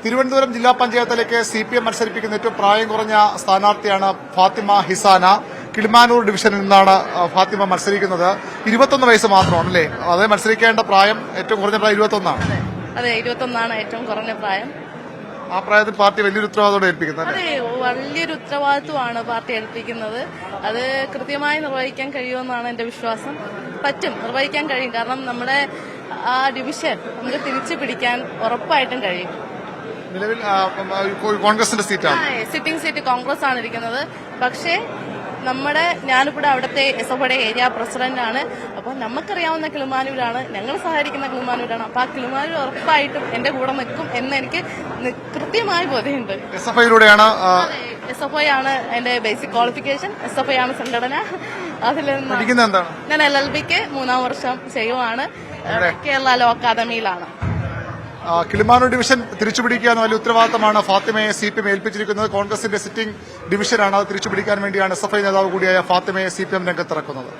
തിരുവനന്തപുരം ജില്ലാ പഞ്ചായത്തിലേക്ക് CPM മത്സരിപ്പിക്കുന്ന ഏറ്റവും പ്രായം കുറഞ്ഞ സ്ഥാനാർത്ഥിയാണ് ഫാത്തിമ ഹിസാന. കിളിമാനൂർ ഡിവിഷനിൽ നിന്നാണ് ഫാത്തിമ മത്സരിക്കുന്നത്. 21 വയസ്സ് മാത്രമാണല്ലേ? അതേ മത്സരിക്കേണ്ട പ്രായം ഏറ്റവും കുറഞ്ഞ പ്രായം 21 അതെ, 21 ഏറ്റവും കുറഞ്ഞ പ്രായം. ആ പ്രായത്തിൽ പാർട്ടി വലിയൊരു ഉത്തരവാദിത്തോടെ ഏൽപ്പിക്കുന്നത്. അതെ, വലിയൊരു ഉത്തരവാദിത്വമാണ് പാർട്ടി ഏൽപ്പിക്കുന്നത്. അത് കൃത്യമായി നിർവഹിക്കാൻ കഴിയുമെന്നാണ് എന്റെ വിശ്വാസം. നിർവഹിക്കാൻ കഴിയും. കാരണം നമ്മുടെ ആ ഡിവിഷൻ നമുക്ക് തിരിച്ചു പിടിക്കാൻ ഉറപ്പായിട്ടും കഴിയും. നിലവിൽ കോൺഗ്രസിന്റെ സീറ്റാണ്, സിറ്റിംഗ് സീറ്റ് കോൺഗ്രസ് ആണ് ഇരിക്കുന്നത്. പക്ഷേ ഞാനിവിടെ അവിടുത്തെ എസ്എഫ്ഐയുടെ ഏരിയ പ്രസിഡന്റാണ്. അപ്പോൾ നമുക്കറിയാവുന്ന കിളിമാനൂരാണ്, ഞങ്ങൾ സഹകരിക്കുന്ന കിളിമാനൂരാണ്. അപ്പൊ ആ കിളിമാനൂർ ഉറപ്പായിട്ടും എന്റെ കൂടെ നിൽക്കും എന്ന് എനിക്ക് കൃത്യമായി ബോധ്യമുണ്ട്. SFI ആണ് എന്റെ ബേസിക് ക്വാളിഫിക്കേഷൻ. SFI ആണ് സംഘടന. അതിൽ ഞാൻ LLBക്ക് 3-ാം വർഷം ചെയ്യുവാണ്. കേരള ലോ അക്കാദമിയിലാണ്. കിളിമാനൂർ ഡിവിഷൻ തിരിച്ചുപിടിക്കുക എന്ന വലിയ ഉത്തരവാദിത്തമാണ് ഫാത്തിമയെ CPM ഏൽപ്പിച്ചിരിക്കുന്നത്. കോൺഗ്രസിന്റെ സിറ്റിംഗ് ഡിവിഷനാണ്. അത് തിരിച്ചുപിടിക്കാൻ വേണ്ടിയാണ് SFI നേതാവ് കൂടിയായ ഫാത്തിമയെ CPM രംഗത്തിറക്കുന്നത്.